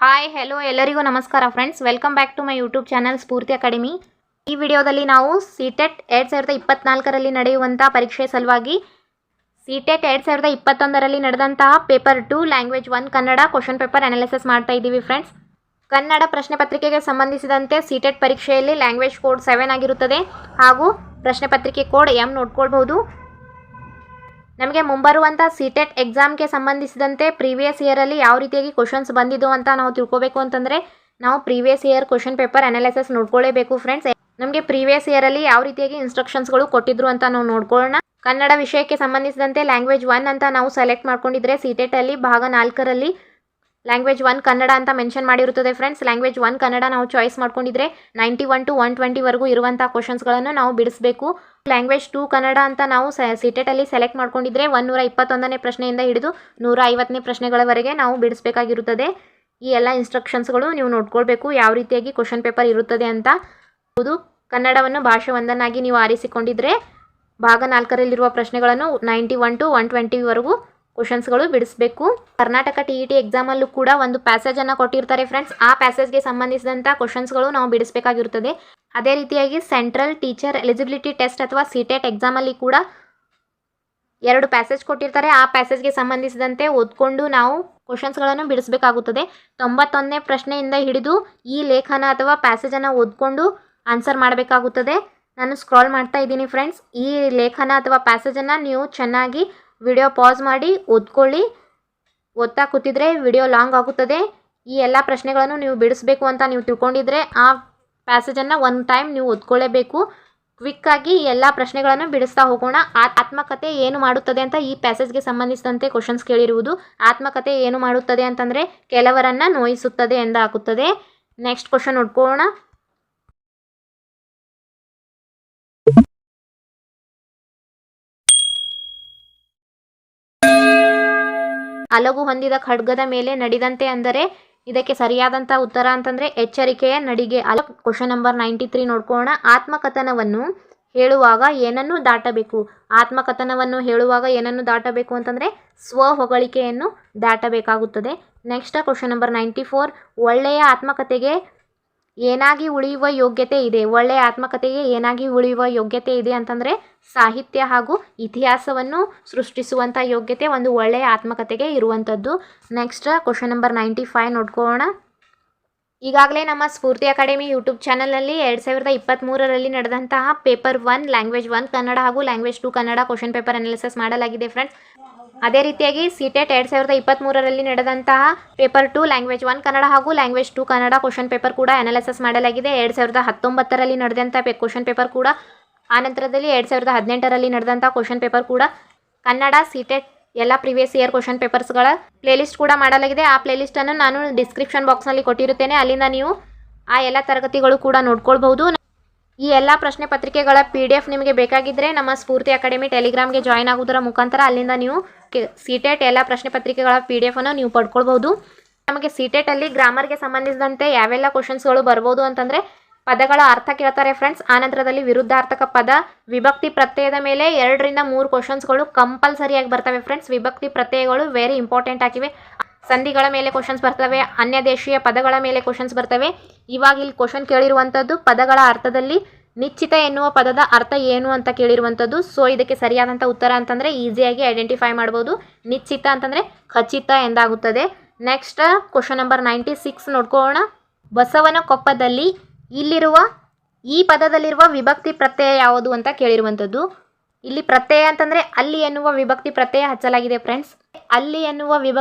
Hi hello ಎಲ್ಲರಿಗೂ ನಮಸ್ಕಾರ friends, welcome back to my YouTube channel Spoorthi academy. ಈ ವಿಡಿಯೋದಲ್ಲಿ ನಾವು ಸಿಟೆಟ್ 2024ರಲ್ಲಿ ನಡೆಯುವಂಥ ಪರೀಕ್ಷೆ ಸಲುವಾಗಿ ಸಿಟೆಟ್ 2021ರಲ್ಲಿ ನಡೆದಂತಹ paper 2 language 1 Kannada question paper analysis ಮಾಡ್ತಾ ಇದ್ದೀವಿ ಫ್ರೆಂಡ್ಸ್. ಕನ್ನಡ ಪ್ರಶ್ನೆ ಪತ್ರಿಕೆಗೆ ಸಂಬಂಧಿಸಿದಂತೆ ಸಿಟೆಟ್ ಪರೀಕ್ಷೆಯಲ್ಲಿ ಲ್ಯಾಂಗ್ವೇಜ್ ಕೋಡ್ 7 ಆಗಿರುತ್ತದೆ ಹಾಗೂ ಪ್ರಶ್ನೆ ಪತ್ರಿಕೆ ಕೋಡ್ M ನೋಡ್ಕೊಳ್ಬಹುದು. ನಮಗೆ ಮುಂಬರುವಂಥ ಸಿಟೆಟ್ ಎಕ್ಸಾಮ್ಗೆ ಸಂಬಂಧಿಸಿದಂತೆ ಪ್ರೀವಿಯಸ್ ಇಯರಲ್ಲಿ ಯಾವ ರೀತಿಯಾಗಿ ಕ್ವಶನ್ಸ್ ಬಂದಿದ್ದು ಅಂತ ನಾವು ತಿಳ್ಕೊಬೇಕು ಅಂತಂದರೆ ನಾವು previous year question paper analysis ನೋಡ್ಕೊಳ್ಳೇಬೇಕು ಫ್ರೆಂಡ್ಸ್. ನಮಗೆ ಪ್ರೀವಿಯಸ್ ಇಯರಲ್ಲಿ ಯಾವ ರೀತಿಯಾಗಿ ಇನ್ಸ್ಟ್ರಕ್ಷನ್ಸ್ಗಳು ಕೊಟ್ಟಿದ್ರು ಅಂತ ನಾವು ನೋಡ್ಕೊಳ್ಳೋಣ. ಕನ್ನಡ ವಿಷಯಕ್ಕೆ ಸಂಬಂಧಿಸಿದಂತೆ ಲ್ಯಾಂಗ್ವೇಜ್ 1 ಅಂತ ನಾವು ಸೆಲೆಕ್ಟ್ ಮಾಡ್ಕೊಂಡಿದ್ರೆ ಸಿಟೆಟಲ್ಲಿ ಭಾಗ 4ರಲ್ಲಿ ಲ್ಯಾಂಗ್ವೇಜ್ 1 ಕನ್ನಡ ಅಂತ ಮೆನ್ಷನ್ ಮಾಡಿರುತ್ತದೆ ಫ್ರೆಂಡ್ಸ್. ಲ್ಯಾಂಗ್ವೇಜ್ 1 ಕನ್ನಡ ನಾವು ಚಾಯ್ಸ್ ಮಾಡ್ಕೊಂಡಿದ್ರೆ 91 to 120ವರೆಗೂ ಇರುವಂಥ ಕ್ವಶನ್ಸ್ಗಳನ್ನು ನಾವು ಬಿಡಿಸಬೇಕು. ಲ್ಯಾಂಗ್ವೇಜ್ 2 ಕನ್ನಡ ಅಂತ ನಾವು ಸಿಟೆಟಲ್ಲಿ ಸೆಲೆಕ್ಟ್ ಮಾಡ್ಕೊಂಡಿದ್ರೆ 121ನೇ ಪ್ರಶ್ನೆಯಿಂದ ಹಿಡಿದು 150ನೇ ಪ್ರಶ್ನೆಗಳವರೆಗೆ ನಾವು ಬಿಡಿಸಬೇಕಾಗಿರುತ್ತದೆ. ಈ ಎಲ್ಲ ಇನ್ಸ್ಟ್ರಕ್ಷನ್ಸ್ಗಳು ನೀವು ನೋಡ್ಕೊಳ್ಬೇಕು ಯಾವ ರೀತಿಯಾಗಿ ಕ್ವಶನ್ ಪೇಪರ್ ಇರುತ್ತದೆ ಅಂತ. ಹೌದು, ಕನ್ನಡವನ್ನು ಭಾಷೆ ಒಂದನ್ನಾಗಿ ನೀವು ಆರಿಸಿಕೊಂಡಿದ್ರೆ ಭಾಗ 4ರಲ್ಲಿರುವ ಪ್ರಶ್ನೆಗಳನ್ನು 91 to 120ವರೆಗೂ ಕ್ವಶನ್ಸ್ಗಳು ಬಿಡಿಸಬೇಕು. ಕರ್ನಾಟಕ TET ಎಕ್ಸಾಮಲ್ಲೂ ಕೂಡ ಒಂದು ಪ್ಯಾಸೇಜನ್ನು ಕೊಟ್ಟಿರ್ತಾರೆ ಫ್ರೆಂಡ್ಸ್. ಆ ಪ್ಯಾಸೇಜ್ಗೆ ಸಂಬಂಧಿಸಿದಂಥ ಕ್ವಶನ್ಸ್ಗಳು ನಾವು ಬಿಡಿಸಬೇಕಾಗಿರುತ್ತದೆ. ಅದೇ ರೀತಿಯಾಗಿ ಸೆಂಟ್ರಲ್ ಟೀಚರ್ ಎಲಿಜಿಬಿಲಿಟಿ ಟೆಸ್ಟ್ ಅಥವಾ ಸಿಟೆಟ್ ಎಕ್ಸಾಮಲ್ಲಿ ಕೂಡ 2 ಪ್ಯಾಸೇಜ್ ಕೊಟ್ಟಿರ್ತಾರೆ. ಆ ಪ್ಯಾಸೇಜ್ಗೆ ಸಂಬಂಧಿಸಿದಂತೆ ಓದ್ಕೊಂಡು ನಾವು ಕ್ವಶನ್ಸ್ಗಳನ್ನು ಬಿಡಿಸಬೇಕಾಗುತ್ತದೆ. 91ನೇ ಪ್ರಶ್ನೆಯಿಂದ ಹಿಡಿದು ಈ ಲೇಖನ ಅಥವಾ ಪ್ಯಾಸೇಜನ್ನು ಓದ್ಕೊಂಡು ಆನ್ಸರ್ ಮಾಡಬೇಕಾಗುತ್ತದೆ. ನಾನು ಸ್ಕ್ರಾಲ್ ಮಾಡ್ತಾ ಇದ್ದೀನಿ ಫ್ರೆಂಡ್ಸ್. ಈ ಲೇಖನ ಅಥವಾ ಪ್ಯಾಸೇಜನ್ನು ನೀವು ಚೆನ್ನಾಗಿ ವಿಡಿಯೋ ಪಾಸ್ ಮಾಡಿ ಓದ್ಕೊಳ್ಳಿ. ಓದ್ತಾ ಕೂತಿದ್ರೆ ವಿಡಿಯೋ ಲಾಂಗ್ ಆಗುತ್ತದೆ. ಈ ಎಲ್ಲ ಪ್ರಶ್ನೆಗಳನ್ನು ನೀವು ಬಿಡಿಸಬೇಕು ಅಂತ ನೀವು ತಿಳ್ಕೊಂಡಿದ್ರೆ ಆ ಪ್ಯಾಸೇಜನ್ನು ಒನ್ ಟೈಮ್ ನೀವು ಓದ್ಕೊಳ್ಳೇಬೇಕು. ಕ್ವಿಕ್ಕಾಗಿ ಎಲ್ಲ ಪ್ರಶ್ನೆಗಳನ್ನು ಬಿಡಿಸ್ತಾ ಹೋಗೋಣ. ಆತ್ಮಕಥೆ ಏನು ಮಾಡುತ್ತದೆ ಅಂತ ಈ ಪ್ಯಾಸೇಜ್ಗೆ ಸಂಬಂಧಿಸಿದಂತೆ ಕ್ವಶನ್ಸ್ ಕೇಳಿರುವುದು. ಆತ್ಮಕಥೆ ಏನು ಮಾಡುತ್ತದೆ ಅಂತಂದರೆ ಕೆಲವರನ್ನು ನೋಯಿಸುತ್ತದೆ ಎಂದಾಗುತ್ತದೆ. ನೆಕ್ಸ್ಟ್ ಕ್ವಶನ್ ನೋಡ್ಕೊಳ್ಳೋಣ. ಅಲಗು ಹೊಂದಿದ ಖಡ್ಗದ ಮೇಲೆ ನಡೆದಂತೆ ಅಂದರೆ ಇದಕ್ಕೆ ಸರಿಯಾದಂಥ ಉತ್ತರ ಅಂತಂದರೆ ಎಚ್ಚರಿಕೆಯ ನಡಿಗೆ. ಕ್ವಶನ್ ನಂಬರ್ 93 ನೋಡ್ಕೊಳ್ಳೋಣ. ಆತ್ಮಕಥನವನ್ನು ಹೇಳುವಾಗ ಏನನ್ನು ದಾಟಬೇಕು? ಆತ್ಮಕಥನವನ್ನು ಹೇಳುವಾಗ ಏನನ್ನು ದಾಟಬೇಕು ಅಂತಂದರೆ ಸ್ವ ಹೊಗಳಿಕೆಯನ್ನು ದಾಟಬೇಕಾಗುತ್ತದೆ. Next question number 94. ಒಳ್ಳೆಯ ಆತ್ಮಕಥೆಗೆ ಏನಾಗಿ ಉಳಿಯುವ ಯೋಗ್ಯತೆ ಇದೆ? ಒಳ್ಳೆಯ ಆತ್ಮಕಥೆಗೆ ಏನಾಗಿ ಉಳಿಯುವ ಯೋಗ್ಯತೆ ಇದೆ ಅಂತಂದರೆ ಸಾಹಿತ್ಯ ಹಾಗೂ ಇತಿಹಾಸವನ್ನು ಸೃಷ್ಟಿಸುವಂಥ ಯೋಗ್ಯತೆ ಒಂದು ಒಳ್ಳೆಯ ಆತ್ಮಕಥೆಗೆ ಇರುವಂಥದ್ದು. ನೆಕ್ಸ್ಟ್ ಕ್ವಶನ್ ನಂಬರ್ 95 ನೋಡ್ಕೊಳ್ಳೋಣ. ಈಗಾಗಲೇ ನಮ್ಮ ಸ್ಫೂರ್ತಿ ಅಕಾಡೆಮಿ ಯೂಟ್ಯೂಬ್ ಚಾನಲ್ನಲ್ಲಿ 2023ರಲ್ಲಿ ನಡೆದಂತಹ ಪೇಪರ್ 1 ಲ್ಯಾಂಗ್ವೇಜ್ 1 ಕನ್ನಡ ಹಾಗೂ language 2 Kannada question paper analysis ಮಾಡಲಾಗಿದೆ ಫ್ರೆಂಡ್ಸ್. ಅದೇ ರೀತಿಯಾಗಿ ಸಿಟೆಟ್ 2023ರಲ್ಲಿ ನಡೆದಂತಹ ಪೇಪರ್ 2 ಲ್ಯಾಂಗ್ವೇಜ್ 1 ಕನ್ನಡ ಹಾಗೂ ಲ್ಯಾಂಗ್ವೇಜ್ 2 ಕನ್ನಡ ಕ್ವಶನ್ ಪೇಪರ್ ಕೂಡ ಅನಾಲಿಸಿಸ್ ಮಾಡಲಾಗಿದೆ. 2019ರಲ್ಲಿ ನಡೆದಂಥ ಕ್ವಶನ್ ಪೇಪರ್ ಕೂಡ, ಆನಂತರದಲ್ಲಿ 2018ರಲ್ಲಿ ನಡೆದಂಥ ಕ್ವಶನ್ ಪೇಪರ್ ಕೂಡ, ಕನ್ನಡ ಸಿಟೆಟ್ ಎಲ್ಲ ಪ್ರಿವಿಯಸ್ ಇಯರ್ ಕ್ವಶನ್ ಪೇಪರ್ಸ್ಗಳ ಪ್ಲೇಲಿಸ್ಟ್ ಕೂಡ ಮಾಡಲಾಗಿದೆ. ಆ ಪ್ಲೇಲಿಸ್ಟನ್ನು ನಾನು ಡಿಸ್ಕ್ರಿಪ್ಷನ್ ಬಾಕ್ಸ್ನಲ್ಲಿ ಕೊಟ್ಟಿರುತ್ತೇನೆ. ಅಲ್ಲಿಂದ ನೀವು ಆ ಎಲ್ಲ ತರಗತಿಗಳು ಕೂಡ ನೋಡ್ಕೊಳ್ಬಹುದು. ಈ ಎಲ್ಲ ಪ್ರಶ್ನೆ ಪತ್ರಿಕೆಗಳ PDF ನಿಮಗೆ ಬೇಕಾಗಿದ್ದರೆ ನಮ್ಮ ಸ್ಫೂರ್ತಿ ಅಕಾಡೆಮಿ ಟೆಲಿಗ್ರಾಮ್ಗೆ ಜಾಯ್ನ್ ಆಗೋದರ ಮುಖಾಂತರ ಅಲ್ಲಿಂದ ನೀವು ಸಿಟೆಟ್ ಎಲ್ಲ ಪ್ರಶ್ನೆ ಪತ್ರಿಕೆಗಳ PDF ಅನ್ನು ನೀವು ಪಡ್ಕೊಳ್ಬಹುದು. ನಮಗೆ ಸಿಟೆಟಲ್ಲಿ ಗ್ರಾಮರ್ಗೆ ಸಂಬಂಧಿಸಿದಂತೆ ಯಾವೆಲ್ಲ ಕ್ವಶನ್ಸ್ಗಳು ಬರ್ಬೋದು ಅಂತಂದರೆ ಪದಗಳ ಅರ್ಥ ಕೇಳ್ತಾರೆ ಫ್ರೆಂಡ್ಸ್. ಆನಂತರದಲ್ಲಿ ವಿರುದ್ಧಾರ್ಥಕ ಪದ, ವಿಭಕ್ತಿ ಪ್ರತ್ಯಯದ ಮೇಲೆ 2 ರಿಂದ 3 ಕ್ವಶನ್ಸ್ಗಳು ಕಂಪಲ್ಸರಿಯಾಗಿ ಬರ್ತವೆ ಫ್ರೆಂಡ್ಸ್. ವಿಭಕ್ತಿ ಪ್ರತ್ಯಯಗಳು ವೆರಿ ಇಂಪಾರ್ಟೆಂಟ್ ಆಗಿವೆ. ಸಂಧಿಗಳ ಮೇಲೆ ಕ್ವಶನ್ಸ್ ಬರ್ತವೆ, ಅನ್ಯ ದೇಶೀಯ ಪದಗಳ ಮೇಲೆ ಕ್ವಶನ್ಸ್ ಬರ್ತವೆ. ಇವಾಗ ಇಲ್ಲಿ ಕ್ವಶನ್ ಕೇಳಿರುವಂಥದ್ದು ಪದಗಳ ಅರ್ಥದಲ್ಲಿ ನಿಶ್ಚಿತ ಎನ್ನುವ ಪದದ ಅರ್ಥ ಏನು ಅಂತ ಕೇಳಿರುವಂಥದ್ದು. ಸೊ ಇದಕ್ಕೆ ಸರಿಯಾದಂಥ ಉತ್ತರ ಅಂತಂದರೆ ಈಸಿಯಾಗಿ ಐಡೆಂಟಿಫೈ ಮಾಡ್ಬೋದು. ನಿಶ್ಚಿತ ಅಂತಂದರೆ ಖಚಿತ ಎಂದಾಗುತ್ತದೆ. ನೆಕ್ಸ್ಟ್ ಕ್ವಶನ್ ನಂಬರ್ 96 ನೋಡ್ಕೊಳ್ಳೋಣ. ಬಸವನ ಕೊಪ್ಪದಲ್ಲಿ ಇಲ್ಲಿರುವ ಈ ಪದದಲ್ಲಿರುವ ವಿಭಕ್ತಿ ಪ್ರತ್ಯಯ ಯಾವುದು ಅಂತ ಕೇಳಿರುವಂಥದ್ದು. ಇಲ್ಲಿ ಪ್ರತ್ಯಯ ಅಂತಂದರೆ ಅಲ್ಲಿ ಎನ್ನುವ ವಿಭಕ್ತಿ ಪ್ರತ್ಯಯ ಹಚ್ಚಲಾಗಿದೆ ಫ್ರೆಂಡ್ಸ್. ಅಲ್ಲಿ ಎನ್ನುವ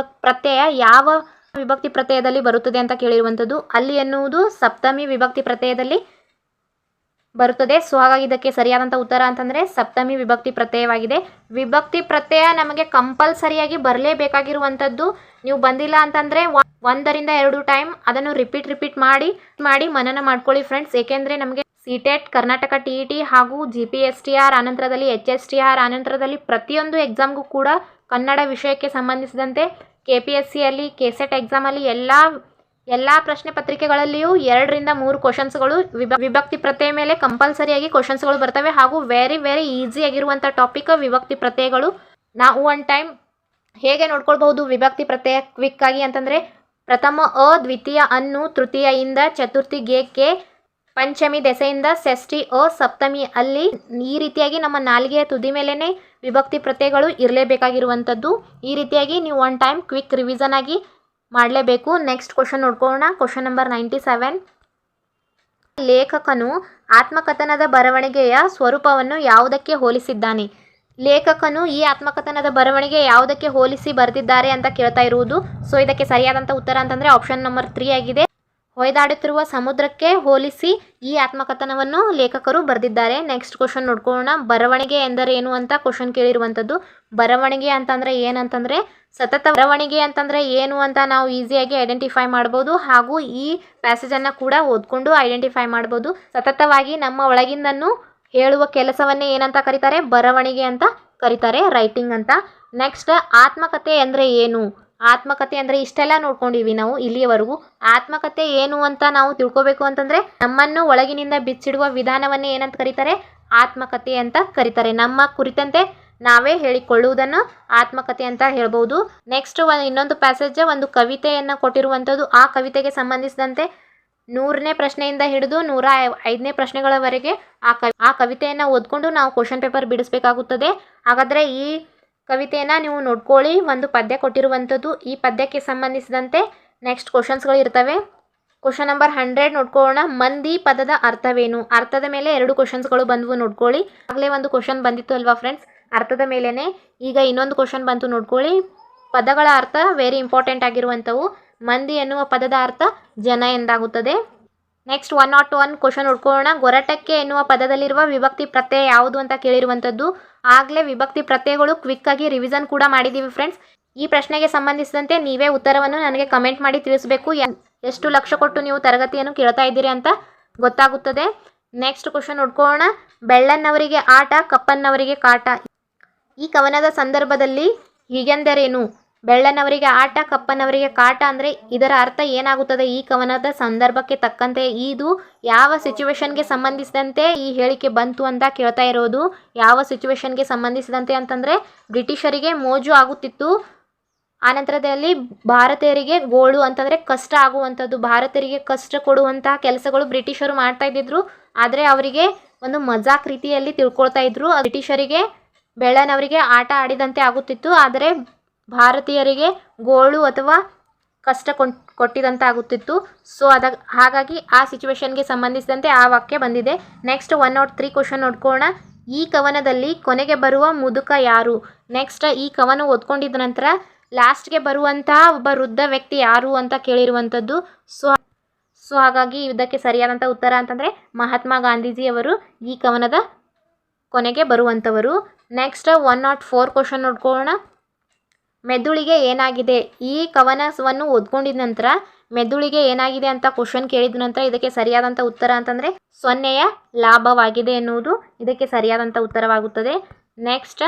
ಪ್ರತ್ಯಯ ಯಾವ ವಿಭಕ್ತಿ ಪ್ರತ್ಯಯದಲ್ಲಿ ಬರುತ್ತದೆ ಅಂತ ಕೇಳಿರುವಂಥದ್ದು. ಅಲ್ಲಿ ಎನ್ನುವುದು ಸಪ್ತಮಿ ವಿಭಕ್ತಿ ಪ್ರತ್ಯಯದಲ್ಲಿ ಬರುತ್ತದೆ. ಸೊ ಹಾಗಾಗಿ ಇದಕ್ಕೆ ಸರಿಯಾದಂಥ ಉತ್ತರ ಅಂತಂದರೆ ಸಪ್ತಮಿ ವಿಭಕ್ತಿ ಪ್ರತ್ಯಯವಾಗಿದೆ. ವಿಭಕ್ತಿ ಪ್ರತ್ಯಯ ನಮಗೆ ಕಂಪಲ್ಸರಿಯಾಗಿ ಬರಲೇಬೇಕಾಗಿರುವಂಥದ್ದು. ನೀವು ಬಂದಿಲ್ಲ ಅಂತಂದರೆ 1 ರಿಂದ 2 ಟೈಮ್ ಅದನ್ನು ರಿಪೀಟ್ ಮಾಡಿ ಮನನ ಮಾಡ್ಕೊಳ್ಳಿ ಫ್ರೆಂಡ್ಸ್. ಏಕೆಂದರೆ ನಮಗೆ ಸಿಟೆಟ್, ಕರ್ನಾಟಕ TET ಹಾಗೂ GPSTR ಆನಂತರದಲ್ಲಿ HSTR ಆನಂತರದಲ್ಲಿ ಪ್ರತಿಯೊಂದು ಎಕ್ಸಾಮ್ಗೂ ಕೂಡ ಕನ್ನಡ ವಿಷಯಕ್ಕೆ ಸಂಬಂಧಿಸಿದಂತೆ KPSCಯಲ್ಲಿ ಕೆಸೆಟ್ ಎಕ್ಸಾಮಲ್ಲಿ ಎಲ್ಲ ಪ್ರಶ್ನೆ ಪತ್ರಿಕೆಗಳಲ್ಲಿಯೂ 2 ರಿಂದ 3 ಕ್ವಶನ್ಸ್ಗಳು ವಿಭಕ್ತಿ ಪ್ರತ್ಯಯ ಮೇಲೆ ಕಂಪಲ್ಸರಿಯಾಗಿ ಕ್ವಶನ್ಸ್ಗಳು ಬರ್ತವೆ ಹಾಗೂ ವೆರಿ ಈಸಿ ಆಗಿರುವಂಥ ಟಾಪಿಕ್ ವಿಭಕ್ತಿ ಪ್ರತ್ಯಯಗಳು. ನಾವು ಒನ್ ಟೈಮ್ ಹೇಗೆ ನೋಡ್ಕೊಳ್ಬಹುದು ವಿಭಕ್ತಿ ಪ್ರತ್ಯಯ ಕ್ವಿಕ್ಕಾಗಿ ಅಂತಂದರೆ ಪ್ರಥಮ ಅ, ದ್ವಿತೀಯ ಅನ್ನು, ತೃತೀಯ ಇಂದ, ಚತುರ್ಥಿ ಗೆ, ಪಂಚಮಿ ದೆಸೆಯಿಂದ, ಷಷ್ಠಿ ಅ, ಸಪ್ತಮಿ ಅಲ್ಲಿ. ಈ ರೀತಿಯಾಗಿ ನಮ್ಮ ನಾಲಿಗೆಯ ತುದಿ ಮೇಲೇ ವಿಭಕ್ತಿ ಪ್ರತ್ಯಯಗಳು ಇರಲೇಬೇಕಾಗಿರುವಂಥದ್ದು. ಈ ರೀತಿಯಾಗಿ ನೀವು ಒನ್ ಟೈಮ್ ಕ್ವಿಕ್ ರಿವಿಷನ್ ಆಗಿ ಮಾಡಲೇಬೇಕು. ನೆಕ್ಸ್ಟ್ ಕ್ವಶನ್ ನೋಡ್ಕೊಳ್ಳೋಣ. Question number 97. ಲೇಖಕನು ಆತ್ಮಕಥನದ ಬರವಣಿಗೆಯ ಸ್ವರೂಪವನ್ನು ಯಾವುದಕ್ಕೆ ಹೋಲಿಸಿದ್ದಾನೆ? ಲೇಖಕನು ಈ ಆತ್ಮಕಥನದ ಬರವಣಿಗೆ ಯಾವುದಕ್ಕೆ ಹೋಲಿಸಿ ಬರೆದಿದ್ದಾರೆ ಅಂತ ಕೇಳ್ತಾ ಇರುವುದು. ಸೊ ಇದಕ್ಕೆ ಸರಿಯಾದಂಥ ಉತ್ತರ ಅಂತಂದರೆ ಆಪ್ಷನ್ ನಂಬರ್ 3 ಆಗಿದೆ. ಹೊಯ್ದಾಡುತ್ತಿರುವ ಸಮುದ್ರಕ್ಕೆ ಹೋಲಿಸಿ ಈ ಆತ್ಮಕಥನವನ್ನು ಲೇಖಕರು ಬರೆದಿದ್ದಾರೆ. ನೆಕ್ಸ್ಟ್ ಕ್ವಶನ್ ನೋಡ್ಕೊಳ್ಳೋಣ. ಬರವಣಿಗೆ ಎಂದರೇನು ಅಂತ ಕ್ವಶನ್ ಕೇಳಿರುವಂಥದ್ದು. ಬರವಣಿಗೆ ಅಂತಂದರೆ ಏನಂತಂದರೆ ಸತತ ಬರವಣಿಗೆ ಅಂತಂದರೆ ಏನು ಅಂತ ನಾವು ಈಸಿಯಾಗಿ ಐಡೆಂಟಿಫೈ ಮಾಡ್ಬೋದು. ಹಾಗೂ ಈ ಪ್ಯಾಸೇಜನ್ನು ಕೂಡ ಓದ್ಕೊಂಡು ಐಡೆಂಟಿಫೈ ಮಾಡ್ಬೋದು. ಸತತವಾಗಿ ನಮ್ಮ ಒಳಗಿಂದನ್ನು ಹೇಳುವ ಕೆಲಸವನ್ನೇ ಏನಂತ ಕರೀತಾರೆ? ಬರವಣಿಗೆ ಅಂತ ಕರೀತಾರೆ, ರೈಟಿಂಗ್ ಅಂತ. ನೆಕ್ಸ್ಟ್ ಆತ್ಮಕಥೆ ಅಂದರೆ ಏನು? ಆತ್ಮಕಥೆ ಅಂದರೆ ಇಷ್ಟೆಲ್ಲ ನೋಡ್ಕೊಂಡಿವಿ ನಾವು ಇಲ್ಲಿಯವರೆಗೂ. ಆತ್ಮಕಥೆ ಏನು ಅಂತ ನಾವು ತಿಳ್ಕೊಬೇಕು ಅಂತಂದರೆ ನಮ್ಮನ್ನು ಒಳಗಿನಿಂದ ಬಿಚ್ಚಿಡುವ ವಿಧಾನವನ್ನೇ ಏನಂತ ಕರೀತಾರೆ? ಆತ್ಮಕಥೆ ಅಂತ ಕರೀತಾರೆ. ನಮ್ಮ ಕುರಿತಂತೆ ನಾವೇ ಹೇಳಿಕೊಳ್ಳುವುದನ್ನು ಆತ್ಮಕಥೆ ಅಂತ ಹೇಳ್ಬೋದು. ನೆಕ್ಸ್ಟ್ ಇನ್ನೊಂದು ಪ್ಯಾಸೇಜ್, ಒಂದು ಕವಿತೆಯನ್ನು ಕೊಟ್ಟಿರುವಂಥದ್ದು. ಆ ಕವಿತೆಗೆ ಸಂಬಂಧಿಸಿದಂತೆ 100ನೇ ಪ್ರಶ್ನೆಯಿಂದ ಹಿಡಿದು 105ನೇ ಪ್ರಶ್ನೆಗಳವರೆಗೆ ಆ ಕವಿತೆಯನ್ನು ಓದ್ಕೊಂಡು ನಾವು ಕ್ವಶನ್ ಪೇಪರ್ ಬಿಡಿಸ್ಬೇಕಾಗುತ್ತದೆ. ಹಾಗಾದರೆ ಈ ಕವಿತೆಯನ್ನು ನೀವು ನೋಡ್ಕೊಳ್ಳಿ. ಒಂದು ಪದ್ಯ ಕೊಟ್ಟಿರುವಂಥದ್ದು. ಈ ಪದ್ಯಕ್ಕೆ ಸಂಬಂಧಿಸಿದಂತೆ ನೆಕ್ಸ್ಟ್ ಕ್ವಶನ್ಸ್ಗಳು ಇರ್ತವೆ. ಕ್ವಶನ್ ನಂಬರ್ 100 ನೋಡ್ಕೊಳ್ಳೋಣ. ಮಂದಿ ಪದದ ಅರ್ಥವೇನು? ಅರ್ಥದ ಮೇಲೆ 2 ಕ್ವಶನ್ಸ್ಗಳು ಬಂದವು, ನೋಡ್ಕೊಳ್ಳಿ. ಆಗಲೇ ಒಂದು ಕ್ವಶನ್ ಬಂದಿತ್ತು ಅಲ್ವಾ ಫ್ರೆಂಡ್ಸ್, ಅರ್ಥದ ಮೇಲೇ. ಈಗ ಇನ್ನೊಂದು ಕ್ವಶನ್ ಬಂತು, ನೋಡ್ಕೊಳ್ಳಿ. ಪದಗಳ ಅರ್ಥ ವೆರಿ ಇಂಪಾರ್ಟೆಂಟ್ ಆಗಿರುವಂಥವು. ಮಂದಿ ಎನ್ನುವ ಪದದ ಅರ್ಥ ಜನ ಎಂದಾಗುತ್ತದೆ. ನೆಕ್ಸ್ಟ್ 101 ಕ್ವಶನ್ ನೋಡ್ಕೊಳ್ಳೋಣ. ಗೊರಟಕ್ಕೆ ಎನ್ನುವ ಪದದಲ್ಲಿರುವ ವಿಭಕ್ತಿ ಪ್ರತ್ಯಯ ಯಾವುದು ಅಂತ ಕೇಳಿರುವಂಥದ್ದು. ಆಗಲೇ ವಿಭಕ್ತಿ ಪ್ರತ್ಯಯಗಳು ಕ್ವಿಕ್ಕಾಗಿ ರಿವಿಷನ್ ಕೂಡ ಮಾಡಿದ್ದೀವಿ ಫ್ರೆಂಡ್ಸ್. ಈ ಪ್ರಶ್ನೆಗೆ ಸಂಬಂಧಿಸಿದಂತೆ ನೀವೇ ಉತ್ತರವನ್ನು ನನಗೆ ಕಮೆಂಟ್ ಮಾಡಿ ತಿಳಿಸಬೇಕು. ಎಷ್ಟು ಲಕ್ಷ ಕೊಟ್ಟು ನೀವು ತರಗತಿಯನ್ನು ಕೇಳ್ತಾ ಇದ್ದೀರಿ ಅಂತ ಗೊತ್ತಾಗುತ್ತದೆ. ನೆಕ್ಸ್ಟ್ ಕ್ವಶನ್ ನೋಡ್ಕೊಳ್ಳೋಣ. ಬೆಳ್ಳನ್ನವರಿಗೆ ಆಟ, ಕಪ್ಪನ್ನವರಿಗೆ ಕಾಟ. ಈ ಕವನದ ಸಂದರ್ಭದಲ್ಲಿ ಹೀಗೆಂದರೇನು? ಬೆಳ್ಳನವರಿಗೆ ಆಟ, ಕಪ್ಪನವರಿಗೆ ಕಾಟ ಅಂದರೆ ಇದರ ಅರ್ಥ ಏನಾಗುತ್ತದೆ? ಈ ಕವನದ ಸಂದರ್ಭಕ್ಕೆ ತಕ್ಕಂತೆ ಇದು ಯಾವ ಸಿಚುವೇಶನ್ಗೆ ಸಂಬಂಧಿಸಿದಂತೆ ಈ ಹೇಳಿಕೆ ಬಂತು ಅಂತ ಕೇಳ್ತಾ ಇರೋದು. ಯಾವ ಸಿಚುವೇಶನ್ಗೆ ಸಂಬಂಧಿಸಿದಂತೆ ಅಂತಂದರೆ ಬ್ರಿಟಿಷರಿಗೆ ಮೋಜು ಆಗುತ್ತಿತ್ತು. ಆನಂತರದಲ್ಲಿ ಭಾರತೀಯರಿಗೆ ಗೋಳು ಅಂತಂದರೆ ಕಷ್ಟ ಆಗುವಂಥದ್ದು. ಭಾರತೀಯರಿಗೆ ಕಷ್ಟ ಕೊಡುವಂತಹ ಕೆಲಸಗಳು ಬ್ರಿಟಿಷರು ಮಾಡ್ತಾ ಇದ್ದಿದ್ರು. ಆದರೆ ಅವರಿಗೆ ಒಂದು ಮಜಾಕ್ ರೀತಿಯಲ್ಲಿ ತಿಳ್ಕೊಳ್ತಾ ಇದ್ರು. ಬ್ರಿಟಿಷರಿಗೆ ಬೆಳ್ಳನವರಿಗೆ ಆಟ ಆಡಿದಂತೆ ಆಗುತ್ತಿತ್ತು, ಆದರೆ ಭಾರತೀಯರಿಗೆ ಗೋಳು ಅಥವಾ ಕಷ್ಟ ಕೊಟ್ಟಿದಂತೆ ಆಗುತ್ತಿತ್ತು. ಸೊ ಹಾಗಾಗಿ ಆ ಸಿಚುವೇಶನ್ಗೆ ಸಂಬಂಧಿಸಿದಂತೆ ಆ ವಾಕ್ಯ ಬಂದಿದೆ. ನೆಕ್ಸ್ಟ್ 103 ಕ್ವಶನ್ ನೋಡ್ಕೊಳ್ಳೋಣ. ಈ ಕವನದಲ್ಲಿ ಕೊನೆಗೆ ಬರುವ ಮುದುಕ ಯಾರು? ನೆಕ್ಸ್ಟ್ ಈ ಕವನ ಓದ್ಕೊಂಡಿದ್ದ ನಂತರ ಲಾಸ್ಟ್ಗೆ ಬರುವಂತಹ ಒಬ್ಬ ವೃದ್ಧ ವ್ಯಕ್ತಿ ಯಾರು ಅಂತ ಕೇಳಿರುವಂಥದ್ದು. ಸೊ ಹಾಗಾಗಿ ಇದಕ್ಕೆ ಸರಿಯಾದಂಥ ಉತ್ತರ ಅಂತಂದರೆ ಮಹಾತ್ಮ ಗಾಂಧೀಜಿಯವರು ಈ ಕವನದ ಕೊನೆಗೆ ಬರುವಂಥವರು. ನೆಕ್ಸ್ಟ್ 104 ಕ್ವಶನ್ ನೋಡ್ಕೊಳ್ಳೋಣ. ಮೆದುಳಿಗೆ ಏನಾಗಿದೆ? ಈ ಕವನವನ್ನು ಓದ್ಕೊಂಡಿದ ನಂತರ ಮೆದುಳಿಗೆ ಏನಾಗಿದೆ ಅಂತ ಕ್ವಶನ್ ಕೇಳಿದ ನಂತರ ಇದಕ್ಕೆ ಸರಿಯಾದಂಥ ಉತ್ತರ ಅಂತಂದರೆ 0ಯ ಲಾಭವಾಗಿದೆ ಎನ್ನುವುದು ಇದಕ್ಕೆ ಸರಿಯಾದಂಥ ಉತ್ತರವಾಗುತ್ತದೆ. ನೆಕ್ಸ್ಟ್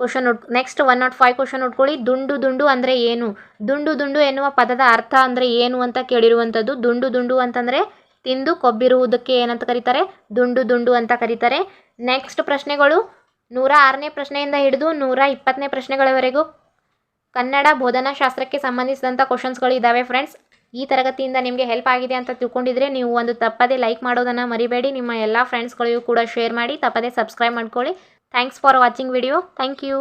105 ಕ್ವಶನ್ ನೋಡ್ಕೊಳ್ಳಿ. ದುಂಡು ದುಂಡು ಅಂದರೆ ಏನು? ದುಂಡು ದುಂಡು ಎನ್ನುವ ಪದದ ಅರ್ಥ ಅಂದರೆ ಏನು ಅಂತ ಕೇಳಿರುವಂಥದ್ದು. ದುಂಡು ದುಂಡು ಅಂತಂದರೆ ತಿಂದು ಕೊಬ್ಬಿರುವುದಕ್ಕೆ ಏನಂತ ಕರೀತಾರೆ? ದುಂಡು ದುಂಡು ಅಂತ ಕರೀತಾರೆ. ನೆಕ್ಸ್ಟ್ ಪ್ರಶ್ನೆಗಳು 106ನೇ ಪ್ರಶ್ನೆಯಿಂದ ಹಿಡಿದು 120ನೇ ಪ್ರಶ್ನೆಗಳವರೆಗೂ ಕನ್ನಡ ಬೋಧನಾಶಾಸ್ತ್ರಕ್ಕೆ ಸಂಬಂಧಿಸಿದಂಥ ಕ್ವಶನ್ಸ್ಗಳು ಇದ್ದಾವೆ ಫ್ರೆಂಡ್ಸ್. ಈ ತರಗತಿಯಿಂದ ನಿಮಗೆ ಹೆಲ್ಪ್ ಆಗಿದೆ ಅಂತ ತಿಳ್ಕೊಂಡಿದ್ರೆ ನೀವು ಒಂದು ತಪ್ಪದೇ ಲೈಕ್ ಮಾಡೋದನ್ನು ಮರಿಬೇಡಿ. ನಿಮ್ಮ ಎಲ್ಲ ಫ್ರೆಂಡ್ಸ್ಗಳಿಗೂ ಕೂಡ ಶೇರ್ ಮಾಡಿ, ತಪ್ಪದೇ ಸಬ್ಸ್ಕ್ರೈಬ್ ಮಾಡ್ಕೊಳ್ಳಿ. Thanks for watching video. Thank you.